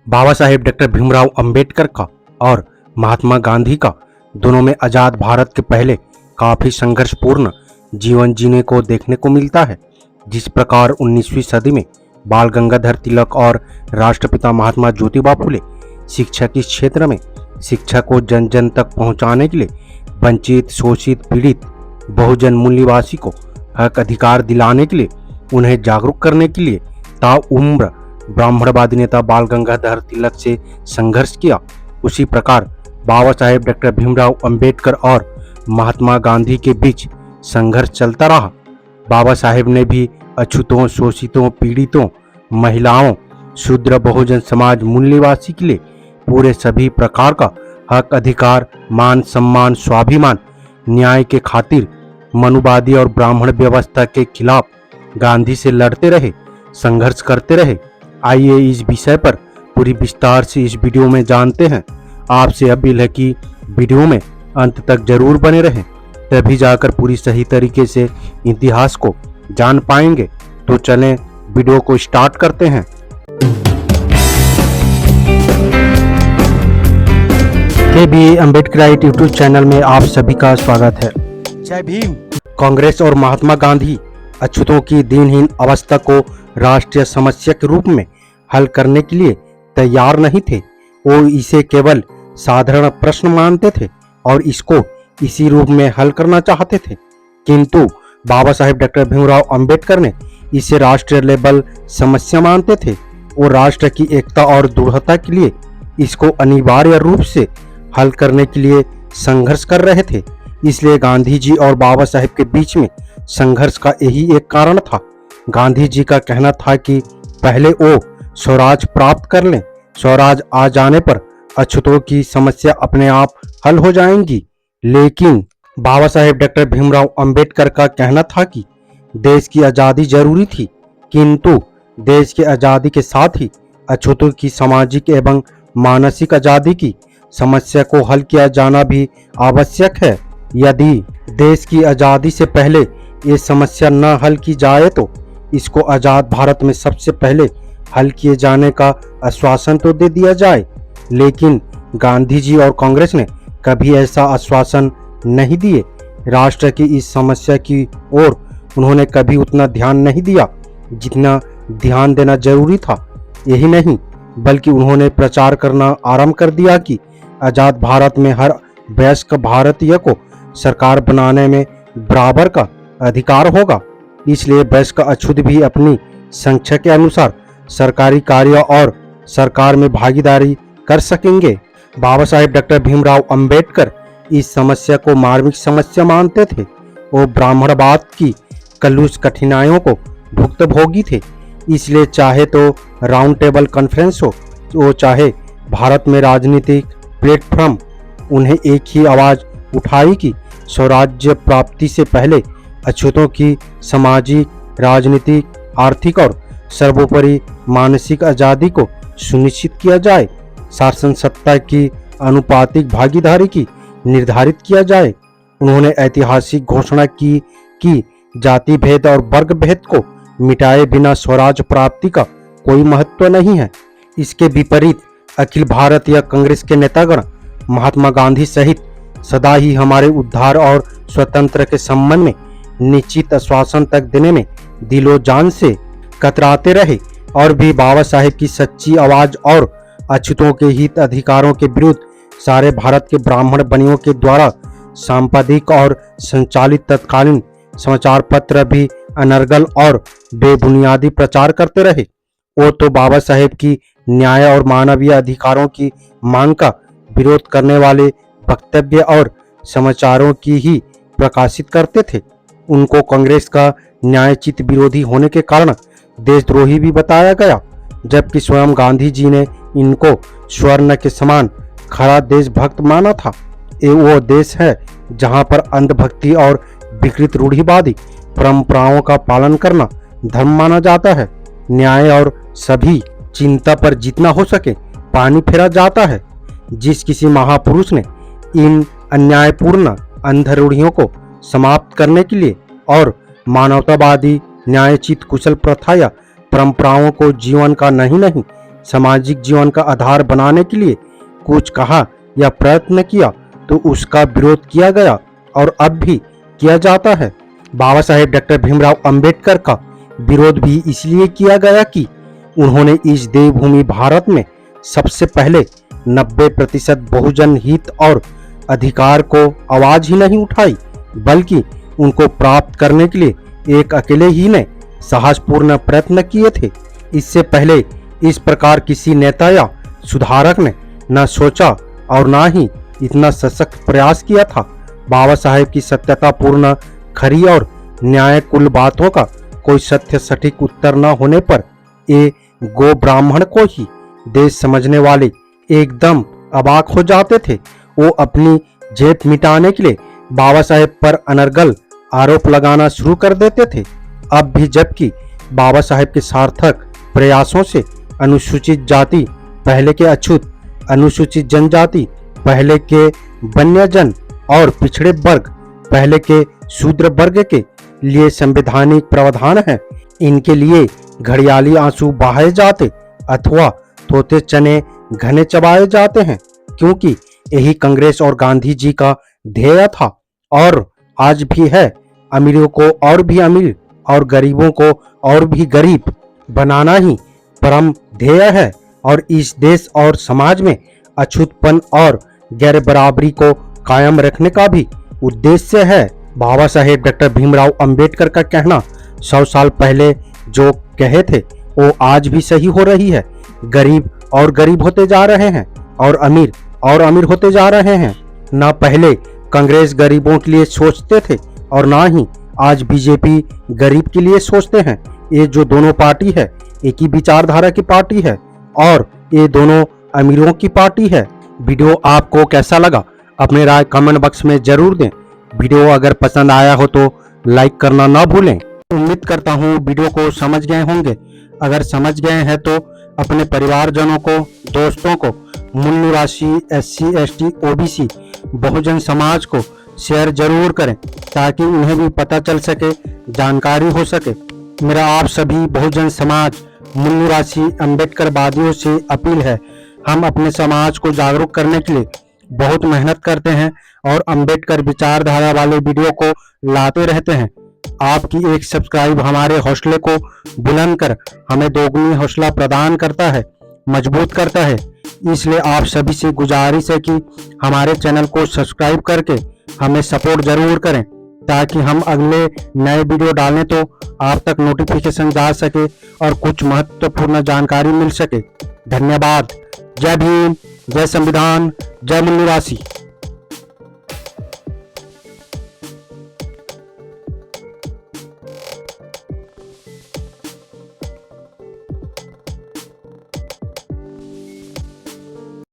Baba Saheb doctor Bhimrao Ambedkar का और महात्मा गांधी का दोनों में आजाद भारत के पहले काफी संघर्षपूर्ण जीवन जीने को देखने को मिलता है। जिस प्रकार 19वीं सदी में बाल गंगाधर तिलक और राष्ट्रपिता महात्मा ज्योतिबा फुले शिक्षा के क्षेत्र में शिक्षा को जन जन तक पहुंचाने के लिए वंचित, शोषित, पीड़ित बहुजन मूल्यवासी को हक अधिकार दिलाने के लिए उन्हें जागरूक करने के लिए ताउम्र ब्राह्मणवादी नेता बाल गंगाधर तिलक से संघर्ष किया, उसी प्रकार बाबा साहेब डॉक्टर भीमराव अंबेडकर और महात्मा गांधी के बीच संघर्ष चलता रहा। बाबा साहेब ने भी अछूतों, शोषितों, पीड़ितों, महिलाओं, शूद्र बहुजन समाज मूल्यवासी के लिए पूरे सभी प्रकार का हक अधिकार, मान सम्मान, स्वाभिमान, न्याय के खातिर मनुवादी और ब्राह्मण व्यवस्था के खिलाफ गांधी से लड़ते रहे, संघर्ष करते रहे। आइए इस विषय पर पूरी विस्तार से इस वीडियो में जानते हैं। आपसे अपील है कि वीडियो में अंत तक जरूर बने रहें, तभी जाकर पूरी सही तरीके से इतिहास को जान पाएंगे। तो चलें वीडियो को स्टार्ट करते हैं। के अम्बेडकराइट यूट्यूब चैनल में आप सभी का स्वागत है। जय भीम। कांग्रेस और महात्मा गांधी अछूतों की दीनहीन अवस्था को राष्ट्रीय समस्या के रूप में हल करने के लिए तैयार नहीं थे। वो इसे केवल साधारण प्रश्न मानते थे और इसको इसी रूप में हल करना चाहते थे। किंतु बाबा साहेब डॉक्टर भीमराव अंबेडकर ने इसे राष्ट्रीय लेवल समस्या मानते थे। वो राष्ट्र की एकता और दृढ़ता के लिए इसको अनिवार्य रूप से हल करने के लिए संघर्ष कर रहे थे। इसलिए गांधी जी और बाबा साहेब के बीच में संघर्ष का यही एक कारण था। गांधी जी का कहना था कि पहले वो स्वराज प्राप्त कर लें, स्वराज आ जाने पर अछूतों की समस्या अपने आप हल हो जाएंगी। लेकिन बाबा साहेब डॉक्टर भीमराव अंबेडकर का कहना था कि देश की आज़ादी जरूरी थी, किंतु देश की आज़ादी के साथ ही अछूतों की सामाजिक एवं मानसिक आज़ादी की समस्या को हल किया जाना भी आवश्यक है। यदि देश की आज़ादी से पहले ये समस्या न हल की जाए तो इसको आज़ाद भारत में सबसे पहले हल किए जाने का आश्वासन तो दे दिया जाए। लेकिन गांधी जी और कांग्रेस ने कभी ऐसा आश्वासन नहीं दिए। राष्ट्र की इस समस्या की ओर उन्होंने कभी उतना ध्यान नहीं दिया जितना ध्यान देना जरूरी था। यही नहीं बल्कि उन्होंने प्रचार करना आरंभ कर दिया कि आज़ाद भारत में हर वयस्क भारतीय को सरकार बनाने में बराबर का अधिकार होगा। इसलिए वयस्क अछूत भी अपनी संख्या के अनुसार सरकारी कार्य और सरकार में भागीदारी कर सकेंगे। बाबा साहेब डॉक्टर भीमराव अंबेडकर इस समस्या को मार्मिक समस्या मानते थे। वो ब्राह्मणवाद की कलुष कठिनाइयों को भुक्तभोगी थे। इसलिए चाहे तो राउंड टेबल कॉन्फ्रेंस हो, वो चाहे भारत में राजनीतिक प्लेटफॉर्म, उन्हें एक ही आवाज उठाई कि स्वराज्य प्राप्ति से पहले अछूतों की सामाजिक, राजनीतिक, आर्थिक और सर्वोपरि मानसिक आज़ादी को सुनिश्चित किया जाए, शासन सत्ता की अनुपातिक भागीदारी की निर्धारित किया जाए। उन्होंने ऐतिहासिक घोषणा की कि जाति भेद और वर्ग भेद को मिटाए बिना स्वराज प्राप्ति का कोई महत्व नहीं है। इसके विपरीत अखिल भारतीय कांग्रेस के नेतागण महात्मा गांधी सहित सदा ही हमारे उद्धार और स्वतंत्र के संबंध में निश्चित आश्वासन तक देने में दिलो जान से कतराते रहे और भी बाबा साहेब की सच्ची आवाज और अछूतों के हित अधिकारों के विरुद्ध सारे भारत के ब्राह्मण बनियों के द्वारा संपादित और संचालित तत्कालीन समाचार पत्र भी अनर्गल और बेबुनियादी प्रचार करते रहे। वो तो बाबा साहेब की न्याय और मानवीय अधिकारों की मांग का विरोध करने वाले वक्तव्य और समाचारों की ही प्रकाशित करते थे। उनको कांग्रेस का न्यायचित विरोधी होने के कारण देशद्रोही भी बताया गया, जबकि स्वयं गांधी जी ने इनको स्वर्ण के समान खरा देशभक्त माना था। ये वो देश है जहां पर अंधभक्ति और विकृत रूढ़िवादी परंपराओं का पालन करना धर्म माना जाता है। न्याय और सभी चिंता पर जितना हो सके पानी फेरा जाता है। जिस किसी महापुरुष ने इन अन्यायपूर्ण अंध रूढ़ियों को समाप्त करने के लिए और मानवतावादी न्यायचित कुशल प्रथा या परंपराओं को जीवन का नहीं सामाजिक जीवन का आधार बनाने के लिए कुछ कहा या प्रयत्न किया तो उसका विरोध किया गया और अब भी किया जाता है। बाबा साहेब डॉक्टर भीमराव अंबेडकर का विरोध भी इसलिए किया गया कि उन्होंने इस देवभूमि भारत में सबसे पहले 90% बहुजन हित और अधिकार को आवाज ही नहीं उठाई, बल्कि उनको प्राप्त करने के लिए एक अकेले ही ने साहसपूर्ण प्रयत्न किए थे। इससे पहले इस प्रकार किसी नेता या सुधारक ने न सोचा और न ही इतना सशक्त प्रयास किया था। बाबा साहेब की सत्यतापूर्ण, खरी और न्यायकुल बातों का कोई सत्य सटीक उत्तर न होने पर ये गो ब्राह्मण को ही देश समझने वाले एकदम अबाक हो जाते थे। वो अपनी जेब मिटाने के लिए बाबा साहेब पर अनर्गल आरोप लगाना शुरू कर देते थे। अब भी जबकि बाबा साहेब के सार्थक प्रयासों से अनुसूचित जाति पहले के अछूत, अनुसूचित जनजाति पहले के वन्यजन और पिछड़े वर्ग पहले के शूद्र वर्ग के लिए संवैधानिक प्रावधान है, इनके लिए घड़ियाली आंसू बहाए जाते अथवा तोते चने घने चबाए जाते हैं, क्योंकि यही कांग्रेस और गांधी जी का ध्येय था और आज भी है। अमीरों को और भी अमीर और गरीबों को और भी गरीब बनाना ही परम ध्येय है और इस देश और समाज में अछूतपन और गैर बराबरी को कायम रखने का भी उद्देश्य है। बाबा साहेब डॉक्टर भीमराव अंबेडकर का कहना 100 साल पहले जो कहे थे वो आज भी सही हो रही है। गरीब और गरीब होते जा रहे हैं और अमीर होते जा रहे हैं। ना पहले कांग्रेस गरीबों के लिए सोचते थे और ना ही आज बीजेपी गरीब के लिए सोचते हैं। ये जो दोनों पार्टी है एक ही विचारधारा की पार्टी है और ये दोनों अमीरों की पार्टी है। वीडियो आपको कैसा लगा अपने राय कमेंट बॉक्स में जरूर दें। वीडियो अगर पसंद आया हो तो लाइक करना ना भूलें। उम्मीद करता हूँ वीडियो को समझ गए होंगे। अगर समझ गए हैं तो अपने परिवारजनों को, दोस्तों को, मूल निवासी, SC, ST, OBC, Bahujan Samaj को शेयर जरूर करें ताकि उन्हें भी पता चल सके, जानकारी हो सके। मेरा आप सभी बहुजन समाज, मूल निवासी अम्बेडकरवादियों से अपील है, हम अपने समाज को जागरूक करने के लिए बहुत मेहनत करते हैं और अम्बेडकर विचारधारा वाले वीडियो को लाते रहते हैं। आपकी एक सब्सक्राइब हमारे हौसले को बुलंद कर हमें दोगुनी हौसला प्रदान करता है, मजबूत करता है। इसलिए आप सभी से गुजारिश है कि हमारे चैनल को सब्सक्राइब करके हमें सपोर्ट जरूर करें ताकि हम अगले नए वीडियो डालें तो आप तक नोटिफिकेशन जा सके और कुछ महत्वपूर्ण जानकारी मिल सके। धन्यवाद। जय भीम, जय संविधान, जय मूल निवासी।